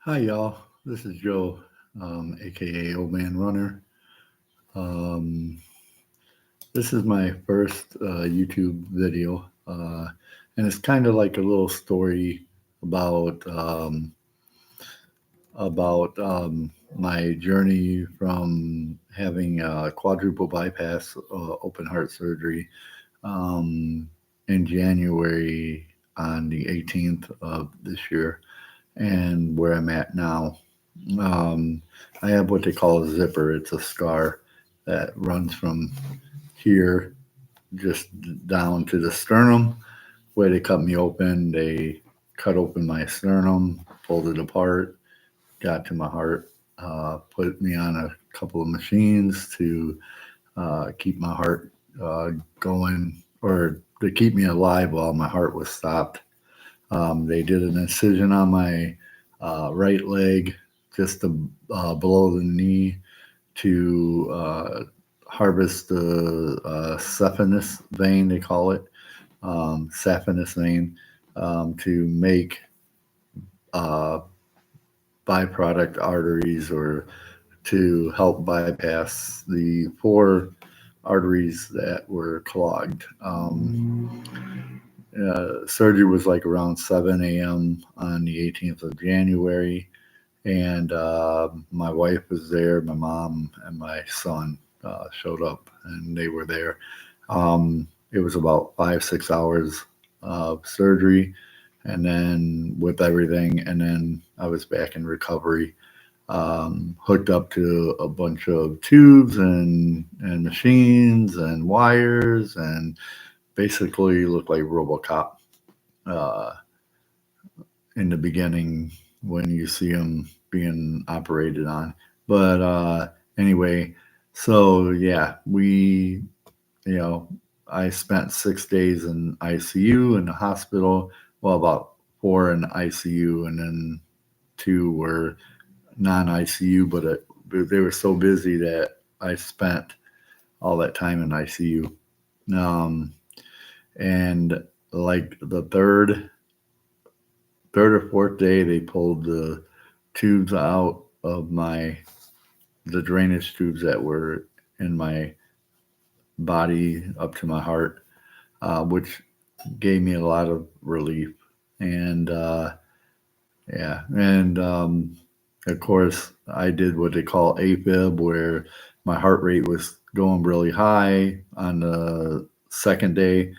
Hi, y'all. This is Joe, aka Old Man Runner. Um, this is my first YouTube video, and it's kind of like a little story about about my journey from having quadruple bypass open heart surgery um, in January on the 18th of this year, and where I'm at now. Um, I have what they call a zipper. It's a scar that runs from here just down to the sternum, where they cut me open. They cut open my sternum, pulled it apart, got to my heart, put me on a couple of machines to keep my heart going, or to keep me alive while my heart was stopped. They did an incision on my right leg, just below the knee, to harvest the saphenous vein, they call it, saphenous vein, to make uh, byproduct arteries, or to help bypass the four arteries that were clogged. Surgery was like around 7 a.m. on the 18th of January, and my wife was there. My mom and my son showed up, and they were there. It was about 5, 6 hours of surgery, and then with everything, and then I was back in recovery, hooked up to a bunch of tubes and machines and wires, and basically looked like RoboCop uh, in the beginning when you see him being operated on. But anyway, so yeah, you know, I spent 6 days in ICU in the hospital. Well, about four in ICU, and then two were non ICU, but they were so busy that I spent all that time in ICU. Um, and like the third or fourth day, they pulled the tubes out of the drainage tubes that were in my body up to my heart, which gave me a lot of relief. And yeah, and of course, I did what they call AFib, where my heart rate was going really high on the second day,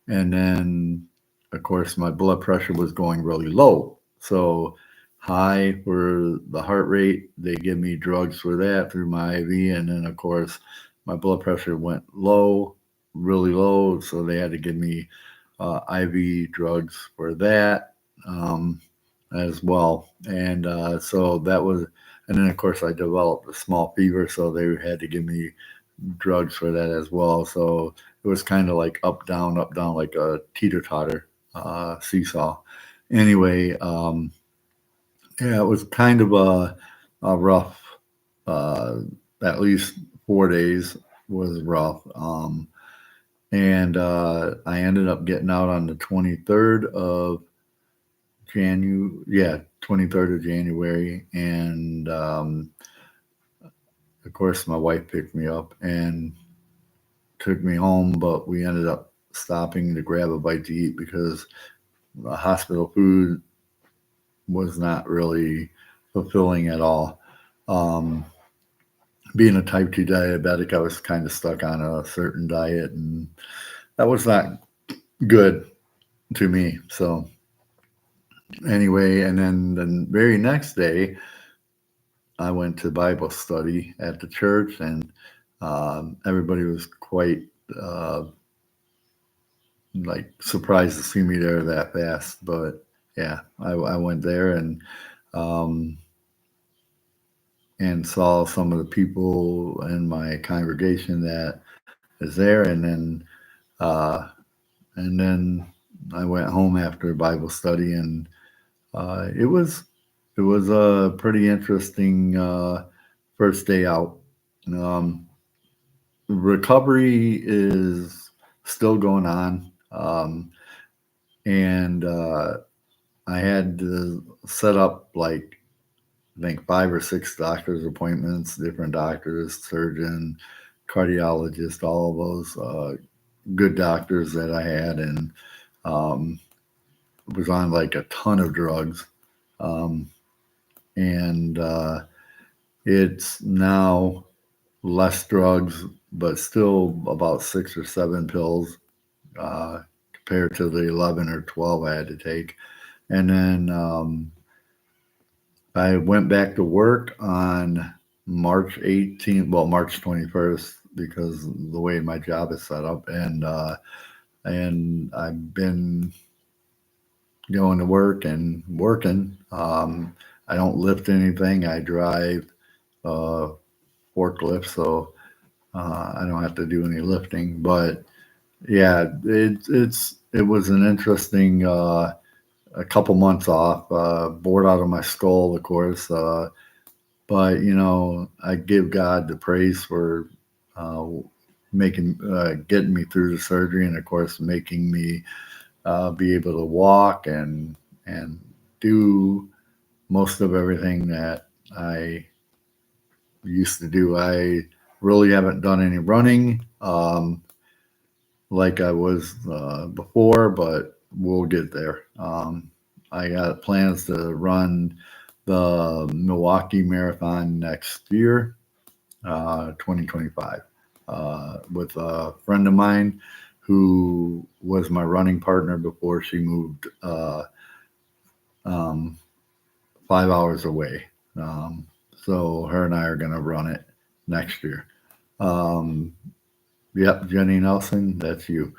and then of course my blood pressure was going really low. So high for the heart rate, they give me drugs for that through my IV, and then of course my blood pressure went low, really low, so they had to give me IV drugs for that as well. And so that was, and then of course I developed a small fever, so they had to give me drugs for that as well. So it was kind of like up, down, like a teeter totter seesaw. Anyway, yeah, it was kind of a rough, uh, at least 4 days was rough. And I ended up getting out on the 23rd of yeah, 23rd of January. And of course, my wife picked me up and took me home, but we ended up stopping to grab a bite to eat because the hospital food was not really fulfilling at all. Um, Being a type 2 diabetic, I was kind of stuck on a certain diet, and that was not good to me. So, anyway, and then the very next day, I went to Bible study at the church, and everybody was quite uh, like surprised to see me there that fast. But yeah, I went there um, and saw some of the people in my congregation that is there, uh, and then I went home after Bible study, and it was a pretty interesting first day out. Um, Recovery is still going on, and I had to set up like I think 5 or 6 doctor's appointments, different doctors, surgeon, cardiologist, all of those good doctors that I had, and um, was on like a ton of drugs. Um, and it's now less drugs, but still about 6 or 7 pills compared to the 11 or 12 I had to take. And then I went back to work on March 18th, well, March 21st, because the way my job is set up. And I've been going to work and working. I don't lift anything. I drive uh, forklift, so I don't have to do any lifting. But yeah, it was an interesting a couple months off, bored out of my skull, of course. But I give God the praise for uh, making getting me through the surgery, and of course making me be able to walk and do most of everything that I used to do. I really haven't done any running like I was before, but we'll get there. I got plans to run the Milwaukee Marathon next year, 2025, with a friend of mine who was my running partner before she moved um, 5 hours away. Um, so her and I are going to run it next year. Um, yep, Jenny Nelson, that's you.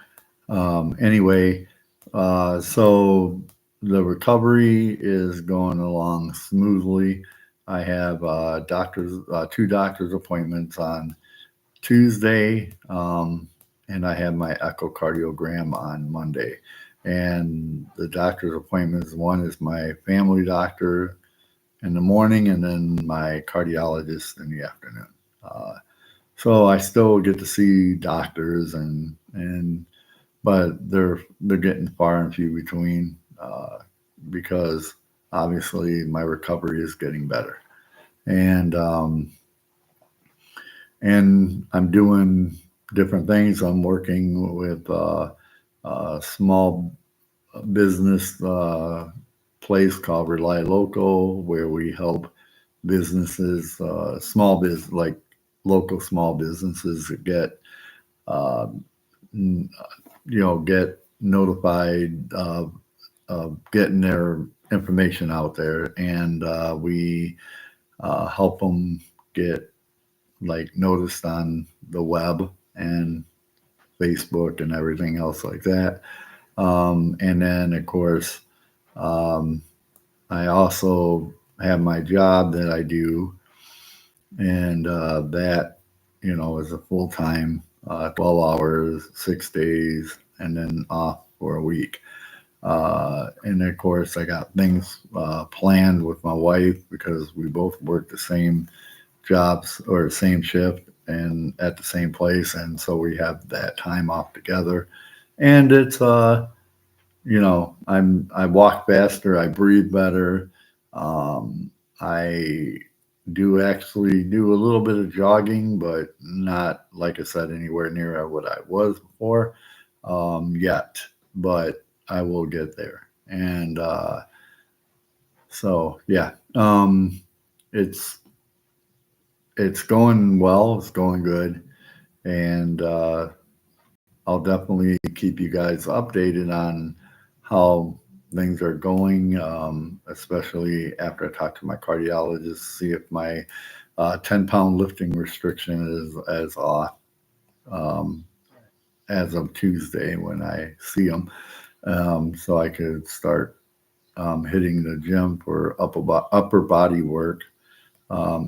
Anyway, so the recovery is going along smoothly. I have two doctor's appointments on Tuesday, and I have my echocardiogram on Monday. And the doctor's appointments, one is my family doctor in the morning, and then my cardiologist in the afternoon. Uh, so I still get to see doctors, and but they're getting far and few between because obviously my recovery is getting better, and I'm doing different things. I'm working with a small business place called Rely Local, where we help businesses, small business, like local small businesses, get uh, get notified of getting their information out there, and we help them get like noticed on the web and Facebook and everything else like that. And then, of course, um, I also have my job that I do, and that is a full time, 12 hours, 6 days, and then off for a week. And of course, I got things planned with my wife because we both work the same jobs or the same shift and at the same place, and so we have that time off together. And it's I walk faster, I breathe better. I do actually do a little bit of jogging, but not, like I said, anywhere near what I was before yet. But I will get there. And so, yeah, it's it's going well. It's going good, and I'll definitely keep you guys updated on how things are going, especially after I talk to my cardiologist, see if my 10-pound lifting restriction is as off um, as of Tuesday when I see him, so I could start hitting the gym for upper body work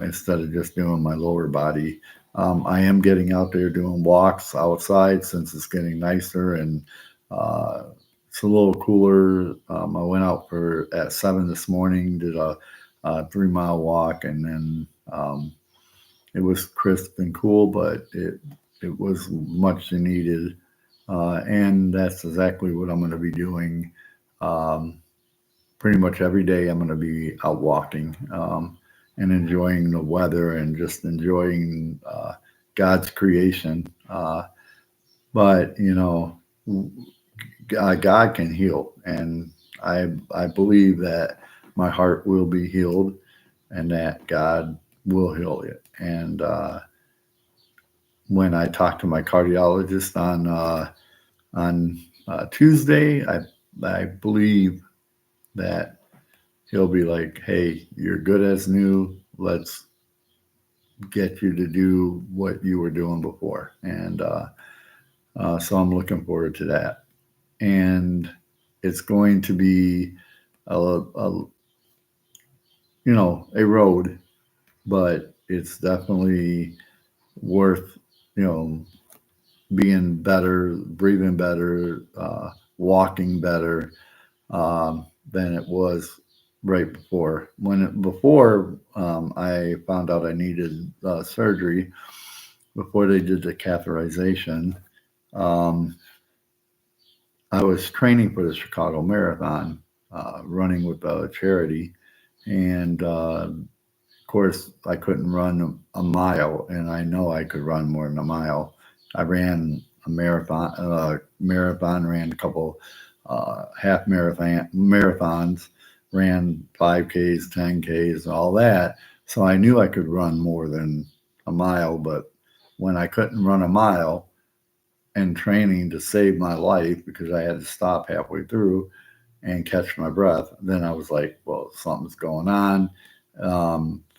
instead of just doing my lower body. I am getting out there doing walks outside since it's getting nicer and uh, it's a little cooler. I went out for at 7 this morning, did a 3 mile walk, and then it was crisp and cool, but it was much needed, and that's exactly what I'm going to be doing. Um, Pretty much every day, I'm going to be out walking. and enjoying the weather and just enjoying God's creation. But God can heal, and I believe that my heart will be healed, and that God will heal it. And when I talked to my cardiologist on Tuesday, I believe that he'll be like, "Hey, you're good as new. Let's get you to do what you were doing before." And so I'm looking forward to that. And it's going to be a a road, but it's definitely worth you know being better, breathing better, walking better than it was right before. Before I found out I needed surgery, before they did the catheterization, um, I was training for the Chicago Marathon, running with a charity, and of course I couldn't run a mile, and I know I could run more than a mile. I ran a marathon, ran a couple half marathons, ran 5Ks, 10Ks, all that. So I knew I could run more than a mile, but when I couldn't run a mile and training to save my life because I had to stop halfway through and catch my breath, then I was like, well, something's going on.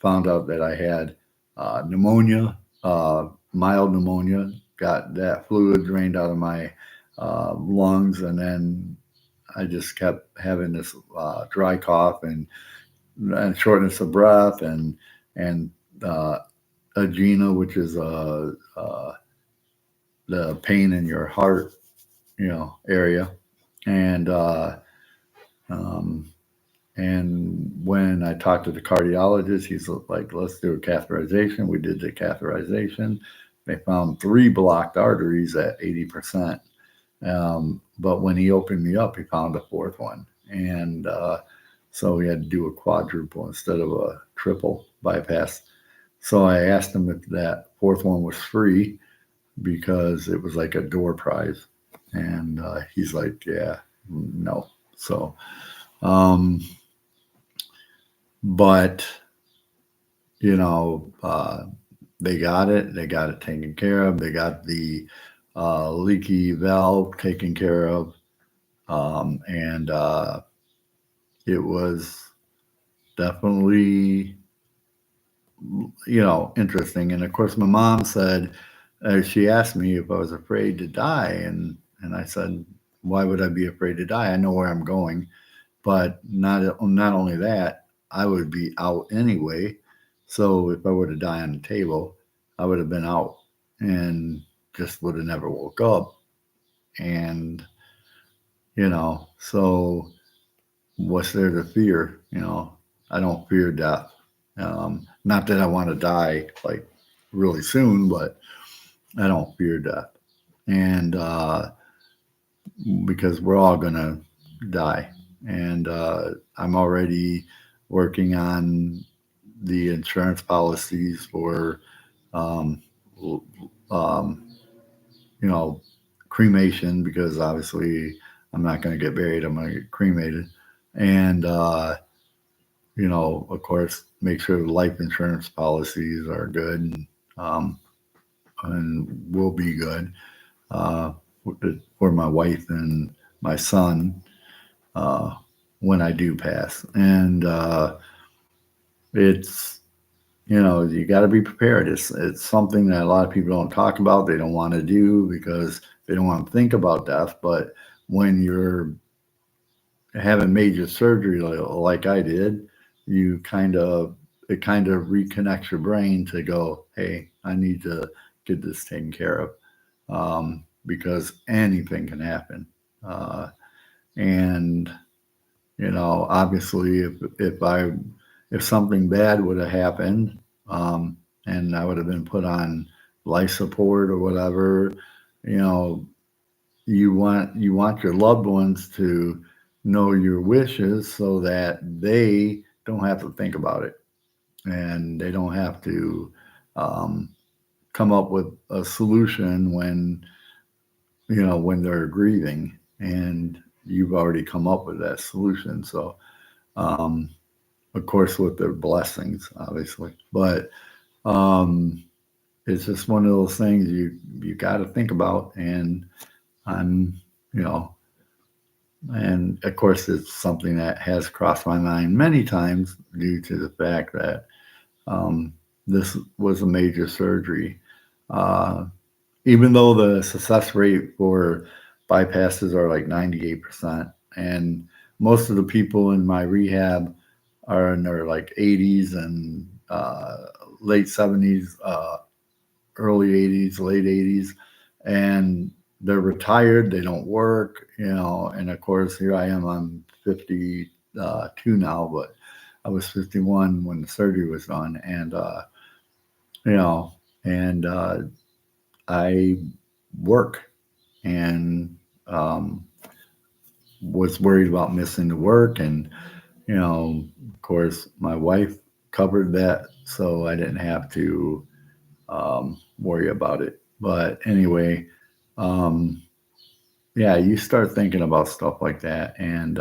Found out that I had pneumonia, mild pneumonia, got that fluid drained out of my lungs, and then I just kept having this dry cough and shortness of breath and uh, angina, which is the pain in your heart, area, and um, and when I talked to the cardiologist, he's like, "Let's do a catheterization." We did the catheterization. They found 3 blocked arteries at 80%. But when he opened me up, he found a fourth one, and so we had to do a quadruple instead of a triple bypass. So I asked him if that fourth one was free because it was like a door prize, and he's like, "Yeah, no." So, um, but you know, they got it. They got it taken care of. They got the leaky valve taken care of, and it was definitely interesting. And of course, my mom said she asked me if I was afraid to die, and I said, "Why would I be afraid to die? I know where I'm going." But not only that, I would be out anyway. So if I were to die on the table, I would have been out and just would have never woke up. And so what's there to fear? I don't fear death. Not that I want to die like really soon, but I don't fear death. And because we're all gonna die, and I'm already working on the insurance policies for um, um, you know cremation, because obviously I'm not going to get buried, I'm going to get cremated. And of course, make sure the life insurance policies are good, um, and will be good uh, for my wife and my son uh, when I do pass. And it's you got to be prepared. It's something that a lot of people don't talk about. They don't want to do because they don't want to think about death. But when you're having major surgery like I did, you it kind of reconnects your brain to go, hey, I need to get this taken care of, because anything can happen. And obviously, if something bad would have happened, and I would have been put on life support or whatever, you know, you want your loved ones to know your wishes so that they don't have to think about it. and they don't have to um, come up with a solution when when they're grieving, and you've already come up with that solution. So um, of course with their blessings, obviously, but um, it's just one of those things you got to think about. And I'm you know and of course it's something that has crossed my mind many times due to the fact that um, this was a major surgery. uh, Even though the success rate for bypasses are like 98%, and most of the people in my rehab are in their like 80s and late 70s, early 80s, late 80s, and they're retired, they don't work, and of course, here I am, I'm 52 now, but I was 51 when the surgery was done, you know, and I work and was worried about missing the work. And, of course, my wife covered that, so I didn't have to worry about it. But anyway, um, yeah, you start thinking about stuff like that. And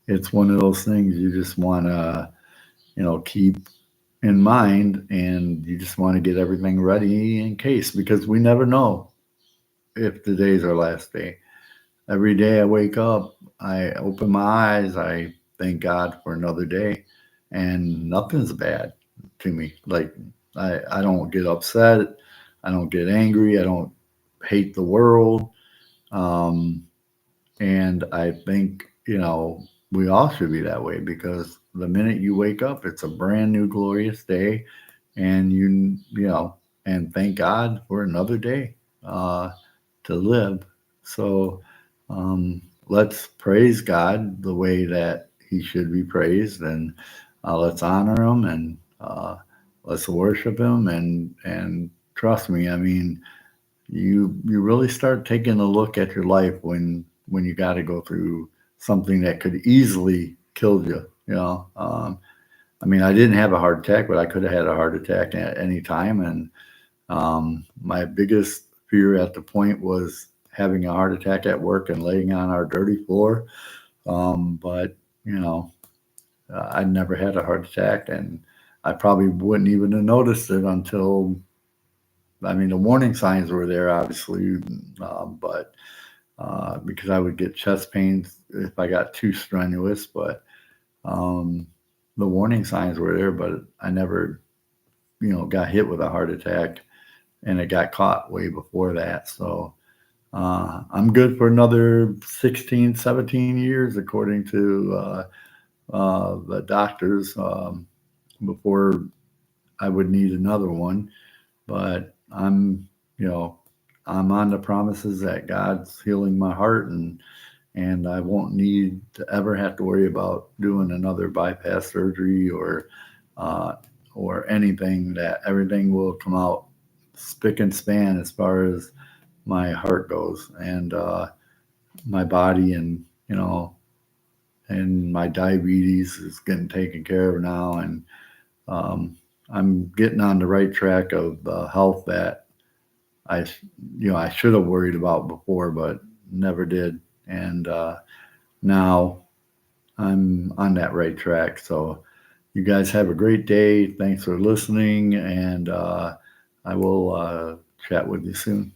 it's one of those things you just want to, keep in mind, and you just want to get everything ready in case, because we never know if today's our last day. Every day I wake up, I open my eyes, I thank God for another day, and nothing's bad to me. Like, I don't get upset, I don't get angry, I don't hate the world. Um, and I think, we all should be that way, because the minute you wake up, it's a brand new glorious day, and and thank God for another day uh, to live. So let's praise God the way that He should be praised, and let's honor Him, and let's worship Him, and trust me. I mean, you really start taking a look at your life when you got to go through something that could easily kill you. I mean, I didn't have a heart attack, but I could have had a heart attack at any time. And my biggest fear at the point was having a heart attack at work and laying on our dirty floor. But you know, I never had a heart attack, and I probably wouldn't even have noticed it until, I mean, the warning signs were there, obviously, but because I would get chest pains if I got too strenuous. But um, the warning signs were there, but I never, got hit with a heart attack, and it got caught way before that. So I'm good for another 16, 17 years, according to the doctors, before I would need another one. But you know, I'm on the promises that God's healing my heart, and I won't need to ever have to worry about doing another bypass surgery uh, or anything. That everything will come out spick and span as far as my heart goes, and my body, and and my diabetes is getting taken care of now, and um, I'm getting on the right track of health that I, I should have worried about before, but never did. And now I'm on that right track. So you guys have a great day. Thanks for listening, and I will chat with you soon.